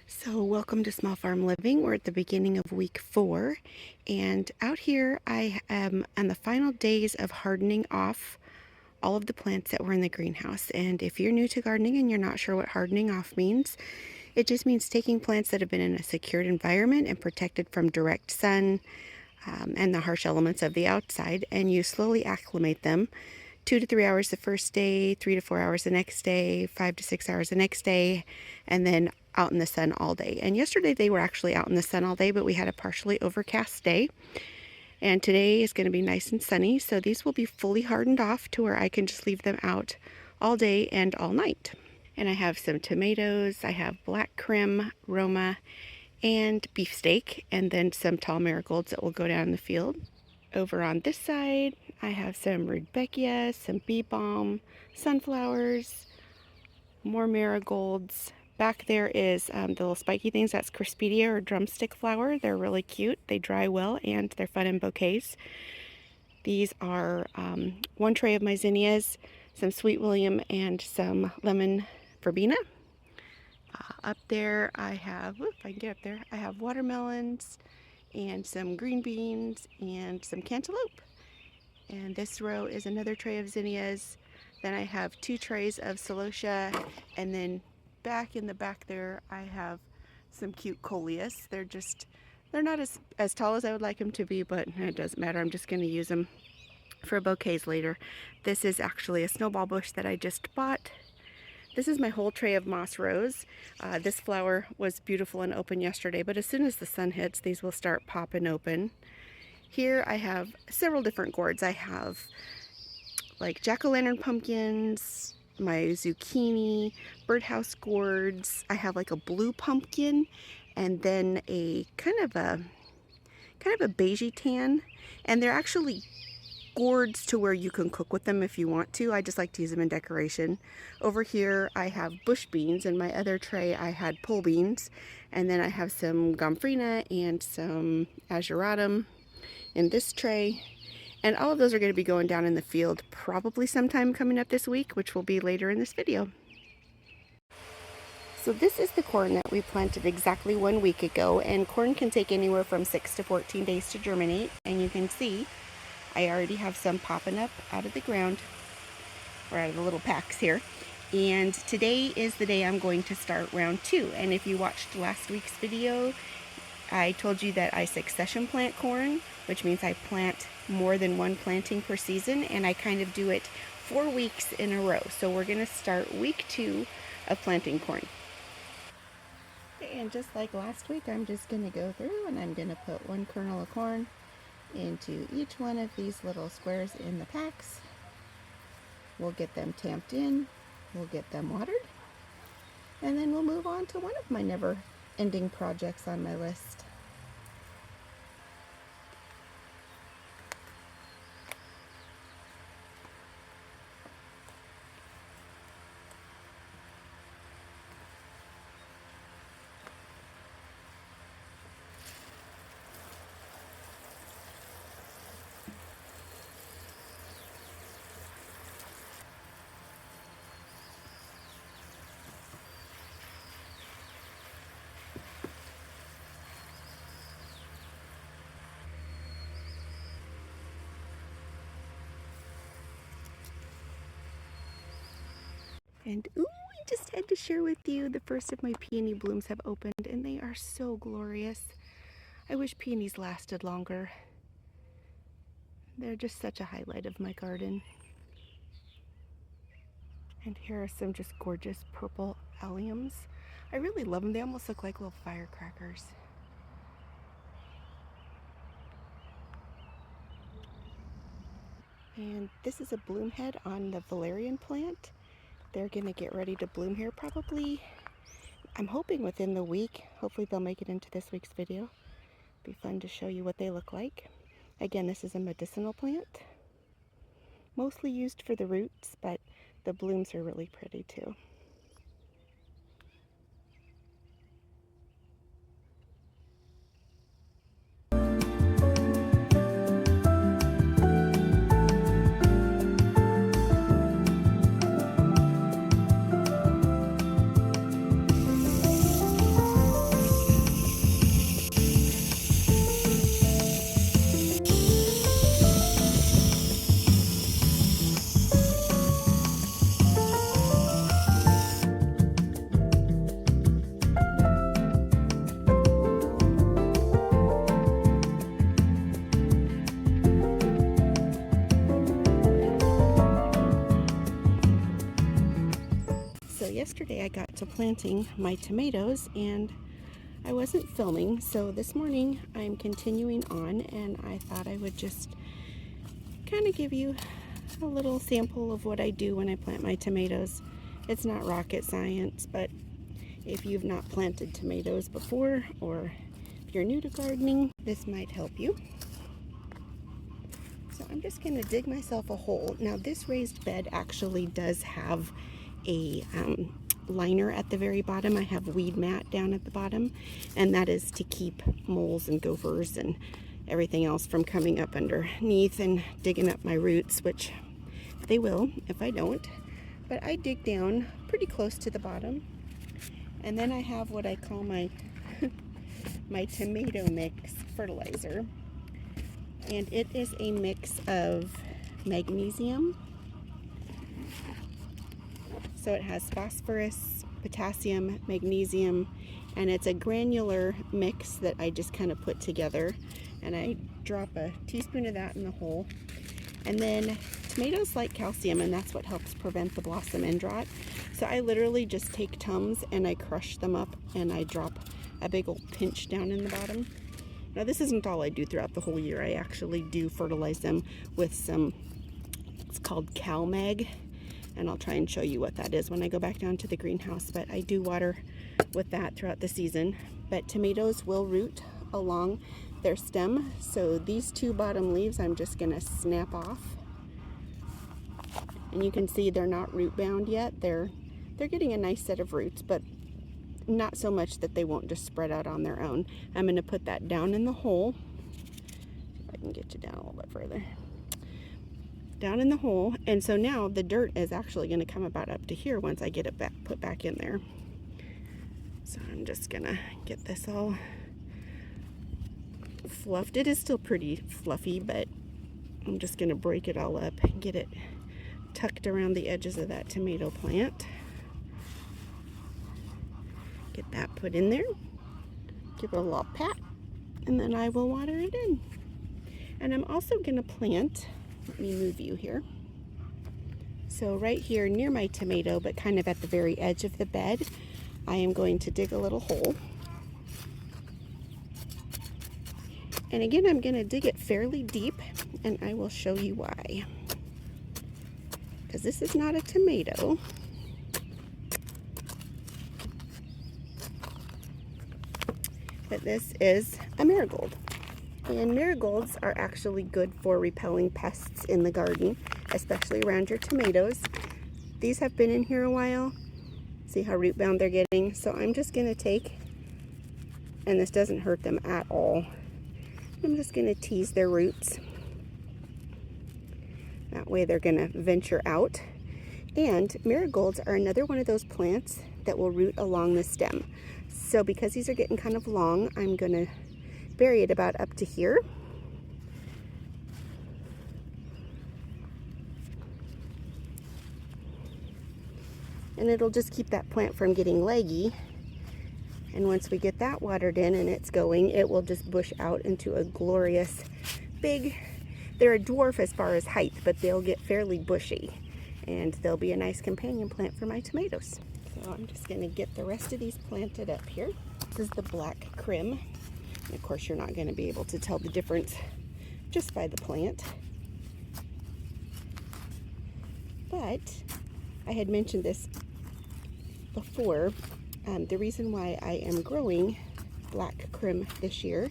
So, welcome to Small Farm Living. We're at the beginning of week 4, and out here I am on the final days of hardening off all of the plants that were in the greenhouse. And if you're new to gardening and you're not sure what hardening off means, it just means taking plants that have been in a secured environment and protected from direct sun and the harsh elements of the outside, and you slowly acclimate them 2 to 3 hours the first day, 3 to 4 hours the next day, 5 to 6 hours the next day, and then out in the sun all day. And yesterday they were actually out in the sun all day, but we had a partially overcast day. And today is going to be nice and sunny, so these will be fully hardened off to where I can just leave them out all day and all night. And I have some tomatoes, I have black krim, Roma, and beefsteak, and then some tall marigolds that will go down in the field. Over on this side, I have some rudbeckia, some bee balm, sunflowers, more marigolds. Back there is the little spiky things. That's Crispidia or drumstick flower. They're really cute. They dry well and they're fun in bouquets. These are one tray of my zinnias, some sweet william, and some lemon verbena. Up there I have, if I can get up there, I have watermelons and some green beans and some cantaloupe. And this row is another tray of zinnias. Then I have 2 trays of celosia, and then back in the back there I have some cute coleus. They're not as tall as I would like them to be, but it doesn't matter. I'm just going to use them for bouquets later. This is actually a snowball bush that I just bought. This is my whole tray of moss rose. This flower was beautiful and open yesterday, but as soon as the sun hits, these will start popping open. Here I have several different gourds. I have like jack-o'-lantern pumpkins, my zucchini, birdhouse gourds. I have like a blue pumpkin, and then a kind of a beigey tan. And they're actually gourds to where you can cook with them if you want to. I just like to use them in decoration. Over here I have bush beans. In my other tray I had pole beans, and then I have some gomphrena and some ageratum in this tray. And all of those are going to be going down in the field probably sometime coming up this week, which will be later in this video. So this is the corn that we planted exactly 1 week ago, and corn can take anywhere from 6 to 14 days to germinate, and you can see I already have some popping up out of the ground, or out of the little packs here. And today is the day I'm going to start round 2. And if you watched last week's video, I told you that I succession plant corn, which means I plant more than 1 planting per season, and I kind of do it 4 weeks in a row. So we're going to start week 2 of planting corn. And just like last week, I'm just going to go through and I'm going to put 1 kernel of corn into each one of these little squares in the packs. We'll get them tamped in, we'll get them watered, and then we'll move on to one of my never-ending projects on my list. And ooh, I just had to share with you the first of my peony blooms have opened, and they are so glorious. I wish peonies lasted longer. They're just such a highlight of my garden. And here are some just gorgeous purple alliums. I really love them. They almost look like little firecrackers. And this is a bloom head on the valerian plant. They're going to get ready to bloom here probably, I'm hoping within the week. Hopefully they'll make it into this week's video. Be fun to show you what they look like. Again, this is a medicinal plant. Mostly used for the roots, but the blooms are really pretty too. to planting my tomatoes, and I wasn't filming, so this morning I'm continuing on, and I thought I would just kind of give you a little sample of what I do when I plant my tomatoes. It's not rocket science, but if you've not planted tomatoes before, or if you're new to gardening, this might help you. So I'm just going to dig myself a hole. Now this raised bed actually does have a liner at the very bottom. I have weed mat down at the bottom, and that is to keep moles and gophers and everything else from coming up underneath and digging up my roots, which they will if I don't. But I dig down pretty close to the bottom, and then I have what I call my my tomato mix fertilizer, and it is a mix of magnesium. So it has phosphorus, potassium, magnesium, and it's a granular mix that I just kind of put together, and I drop a teaspoon of that in the hole. And then tomatoes like calcium, and that's what helps prevent the blossom end rot. So I literally just take Tums and I crush them up, and I drop a big old pinch down in the bottom. Now this isn't all I do throughout the whole year. I actually do fertilize them with some, it's called CalMag, and I'll try and show you what that is when I go back down to the greenhouse. But I do water with that throughout the season. But tomatoes will root along their stem, so these two bottom leaves I'm just gonna snap off, and you can see they're not root bound yet. They're getting a nice set of roots, but not so much that they won't just spread out on their own. I'm gonna put that down in the hole. If I can get you down a little bit further. Down in the hole, and so now the dirt is actually gonna come about up to here once I get it put back in there. So I'm just gonna get this all fluffed. It is still pretty fluffy, but I'm just gonna break it all up and get it tucked around the edges of that tomato plant. Get that put in there, give it a little pat, and then I will water it in. And I'm also gonna plant, let me move you here. So right here near my tomato, but kind of at the very edge of the bed, I am going to dig a little hole. And again, I'm going to dig it fairly deep, and I will show you why. Because this is not a tomato. But this is a marigold. And marigolds are actually good for repelling pests in the garden, especially around your tomatoes. These have been in here a while. See how root bound they're getting? So I'm just going to take, and this doesn't hurt them at all, I'm just going to tease their roots. That way they're going to venture out. And marigolds are another one of those plants that will root along the stem. So because these are getting kind of long, I'm going to bury it about up to here. And it'll just keep that plant from getting leggy. And once we get that watered in and it's going, it will just bush out into a glorious big, they're a dwarf as far as height, but they'll get fairly bushy, and they'll be a nice companion plant for my tomatoes. So I'm just going to get the rest of these planted up here. This is the black crim. And of course, you're not going to be able to tell the difference just by the plant. But I had mentioned this before. The reason why I am growing black crim this year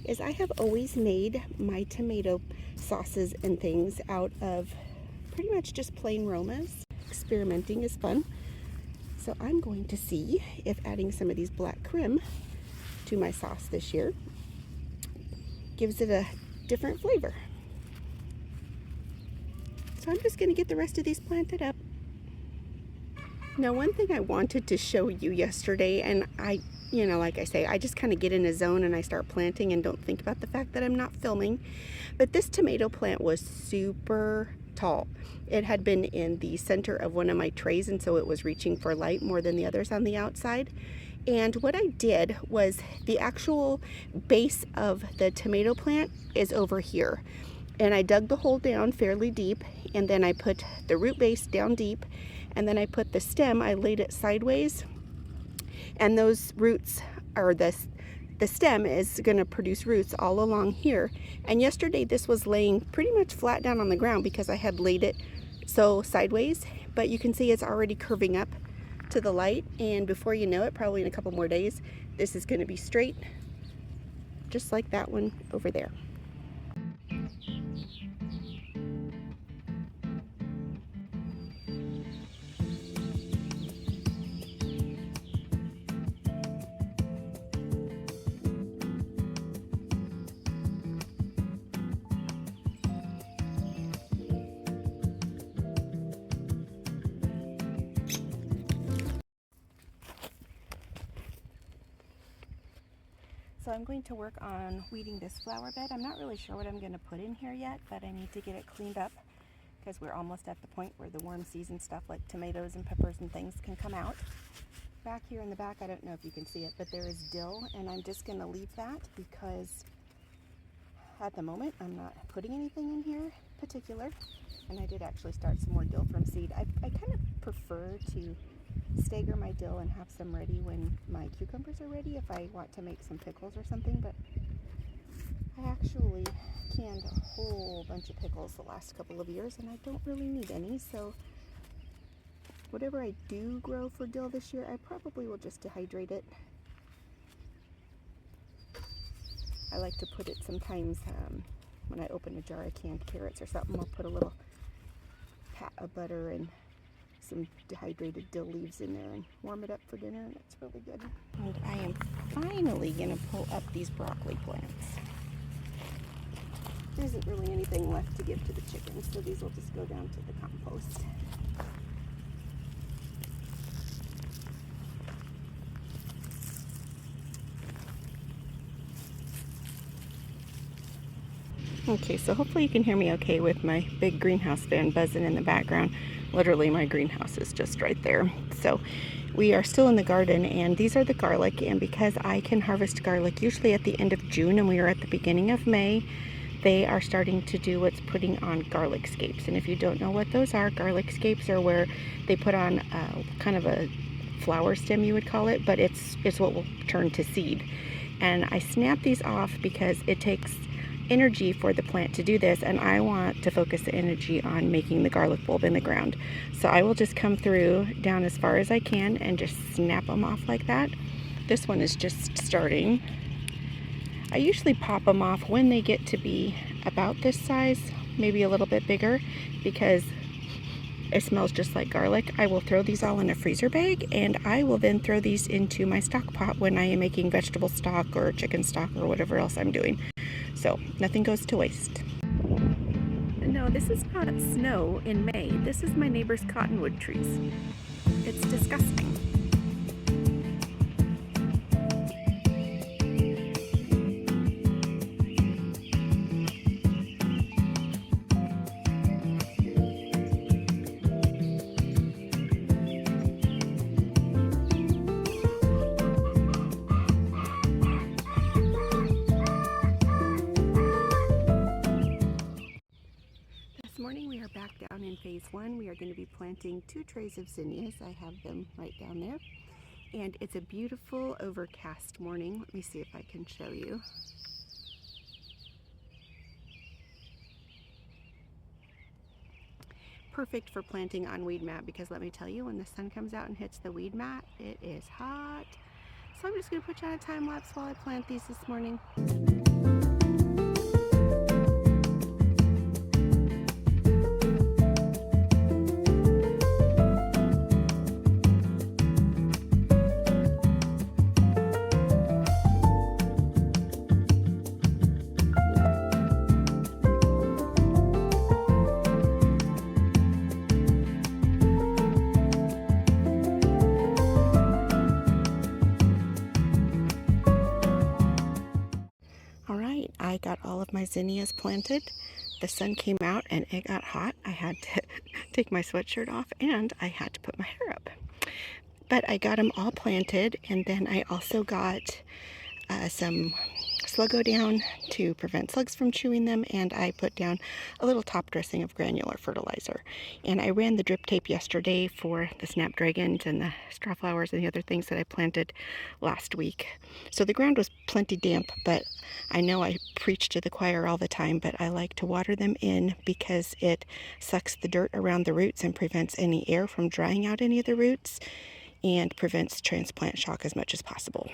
is I have always made my tomato sauces and things out of pretty much just plain Romas. Experimenting is fun. So I'm going to see if adding some of these black crim to my sauce this year gives it a different flavor. So I'm just going to get the rest of these planted up. Now, one thing I wanted to show you yesterday, and like I say, I just kind of get in a zone and I start planting and don't think about the fact that I'm not filming. But this tomato plant was super tall. It had been in the center of one of my trays, and so it was reaching for light more than the others on the outside. And what I did was, the actual base of the tomato plant is over here. And I dug the hole down fairly deep, and then I put the root base down deep, and then I put the stem, I laid it sideways And those roots, or the stem is going to produce roots all along here. And yesterday this was laying pretty much flat down on the ground because I had laid it so sideways, but you can see it's already curving up to the light, and before you know it, probably in a couple more days, this is going to be straight, just like that one over there. So I'm going to work on weeding this flower bed. I'm not really sure what I'm going to put in here yet, but I need to get it cleaned up because we're almost at the point where the warm season stuff like tomatoes and peppers and things can come out. Back here in the back, I don't know if you can see it, but there is dill, and I'm just going to leave that because at the moment I'm not putting anything in here particular. And I did actually start some more dill from seed. I kind of prefer to stagger my dill and have some ready when my cucumbers are ready if I want to make some pickles or something, but I actually canned a whole bunch of pickles the last couple of years and I don't really need any, so whatever I do grow for dill this year, I probably will just dehydrate it. I like to put it sometimes when I open a jar of canned carrots or something, I'll put a little pat of butter and some dehydrated dill leaves in there and warm it up for dinner, and it's really good. And I am finally going to pull up these broccoli plants. There isn't really anything left to give to the chickens, so these will just go down to the compost. Okay, so hopefully you can hear me okay with my big greenhouse fan buzzing in the background. Literally, my greenhouse is just right there. So we are still in the garden, and these are the garlic, and because I can harvest garlic usually at the end of June and we are at the beginning of May, they are starting to do what's putting on garlic scapes. And if you don't know what those are, garlic scapes are where they put on kind of a flower stem, you would call it, but it's what will turn to seed. And I snap these off because it takes energy for the plant to do this, and I want to focus the energy on making the garlic bulb in the ground. So I will just come through down as far as I can and just snap them off like that. This one is just starting. I usually pop them off when they get to be about this size, maybe a little bit bigger, because it smells just like garlic. I will throw these all in a freezer bag, and I will then throw these into my stock pot when I am making vegetable stock or chicken stock or whatever else I'm doing. So nothing goes to waste. No, this is not snow in May. This is my neighbor's cottonwood trees. It's disgusting. This morning we are back down in phase one. We are going to be planting 2 trays of zinnias. I have them right down there. And it's a beautiful overcast morning. Let me see if I can show you. Perfect for planting on weed mat, because let me tell you, when the sun comes out and hits the weed mat, it is hot. So I'm just going to put you on a time lapse while I plant these this morning. I got all of my zinnias planted. The sun came out and it got hot. I had to take my sweatshirt off and I had to put my hair up. But I got them all planted, and then I also got some Sluggo down to prevent slugs from chewing them, and I put down a little top dressing of granular fertilizer. And I ran the drip tape yesterday for the snapdragons and the straw flowers and the other things that I planted last week. So the ground was plenty damp, but I know I preach to the choir all the time, but I like to water them in because it sucks the dirt around the roots and prevents any air from drying out any of the roots and prevents transplant shock as much as possible.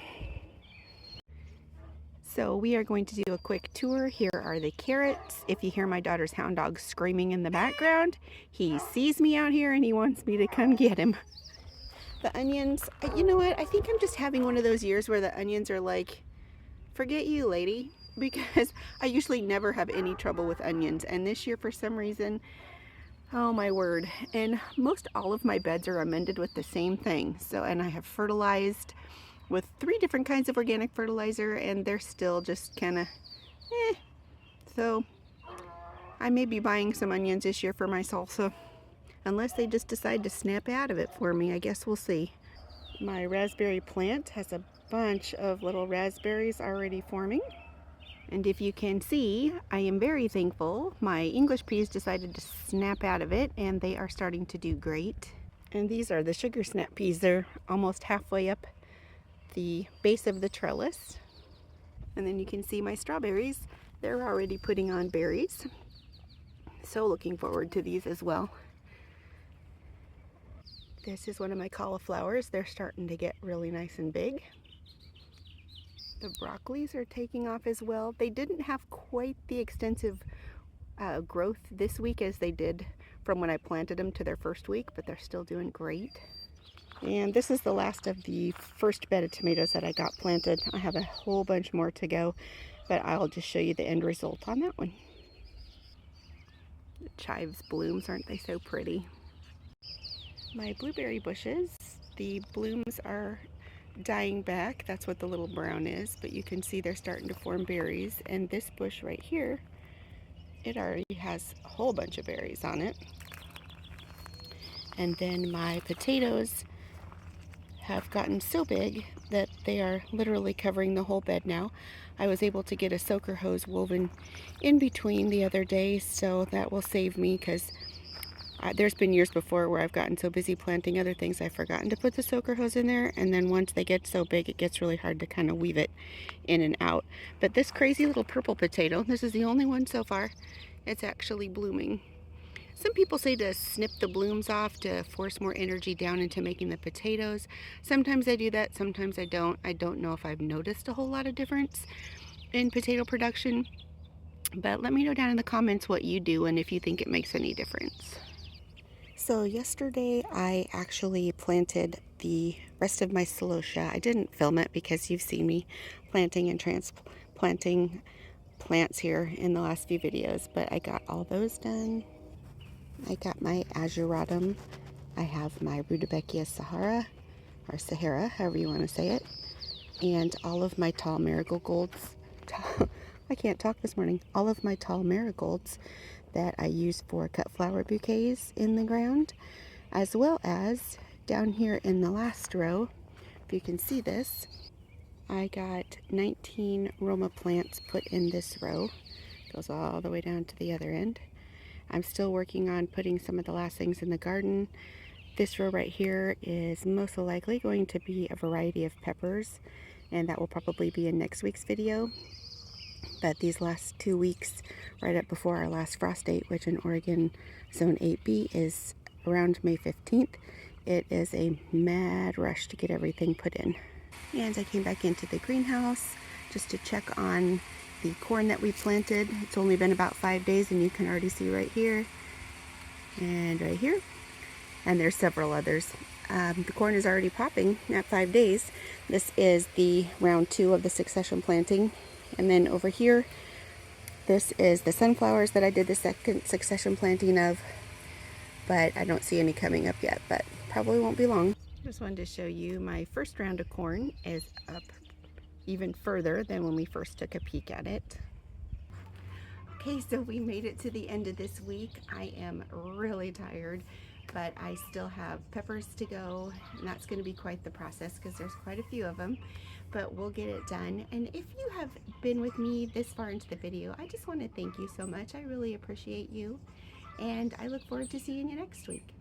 So we are going to do a quick tour. Here are the carrots. If you hear my daughter's hound dog screaming in the background, he sees me out here and he wants me to come get him. The onions, you know what? I think I'm just having one of those years where the onions are like, forget you, lady, because I usually never have any trouble with onions. And this year, for some reason, oh my word. And most all of my beds are amended with the same thing. So, and I have fertilized with 3 different kinds of organic fertilizer, and they're still just kind of So I may be buying some onions this year for my salsa, unless they just decide to snap out of it for me. I guess we'll see. My raspberry plant has a bunch of little raspberries already forming. And if you can see, I am very thankful. My English peas decided to snap out of it, and they are starting to do great. And these are the sugar snap peas. They're almost halfway up the base of the trellis. And then you can see my strawberries. They're already putting on berries. So looking forward to these as well. This is one of my cauliflowers. They're starting to get really nice and big. The broccolis are taking off as well. They didn't have quite the extensive growth this week as they did from when I planted them to their first week, but they're still doing great. And this is the last of the first bed of tomatoes that I got planted. I have a whole bunch more to go, but I'll just show you the end result on that one. The chives blooms, aren't they so pretty? My blueberry bushes, the blooms are dying back. That's what the little brown is, but you can see they're starting to form berries. And this bush right here, it already has a whole bunch of berries on it. And then my potatoes have gotten so big that they are literally covering the whole bed now. I was able to get a soaker hose woven in between the other day, so that will save me, because there's been years before where I've gotten so busy planting other things I've forgotten to put the soaker hose in there, and then once they get so big it gets really hard to kind of weave it in and out. But this crazy little purple potato, this is the only one so far, it's actually blooming. Some people say to snip the blooms off to force more energy down into making the potatoes. Sometimes I do that, sometimes I don't. I don't know if I've noticed a whole lot of difference in potato production, but let me know down in the comments what you do and if you think it makes any difference. So yesterday I actually planted the rest of my celosia. I didn't film it because you've seen me planting and transplanting plants here in the last few videos, but I got all those done. I got my azuratum. I have my Rudbeckia Sahara, or Sahara, however you want to say it, and all of my tall marigolds. I can't talk this morning. All of my tall marigolds that I use for cut flower bouquets in the ground, as well as down here in the last row, if you can see this, I got 19 Roma plants put in this row. Goes all the way down to the other end. I'm still working on putting some of the last things in the garden. This row right here is most likely going to be a variety of peppers, and that will probably be in next week's video. But these last 2 weeks, right up before our last frost date, which in Oregon Zone 8B is around May 15th, it is a mad rush to get everything put in. And I came back into the greenhouse just to check on the corn that we planted. It's only been about 5 days, and you can already see right here and right here, and there's several others. The corn is already popping at 5 days. This is the round 2 of the succession planting. And then over here, this is the sunflowers that I did the second succession planting of, but I don't see any coming up yet, but probably won't be long. Just wanted to show you my first round of corn is up even further than when we first took a peek at it. Okay, so we made it to the end of this week. I am really tired. but I still have peppers to go, and that's going to be quite the process because there's quite a few of them, but we'll get it done. And if you have been with me this far into the video, I just want to thank you so much. I really appreciate you, and I look forward to seeing you next week.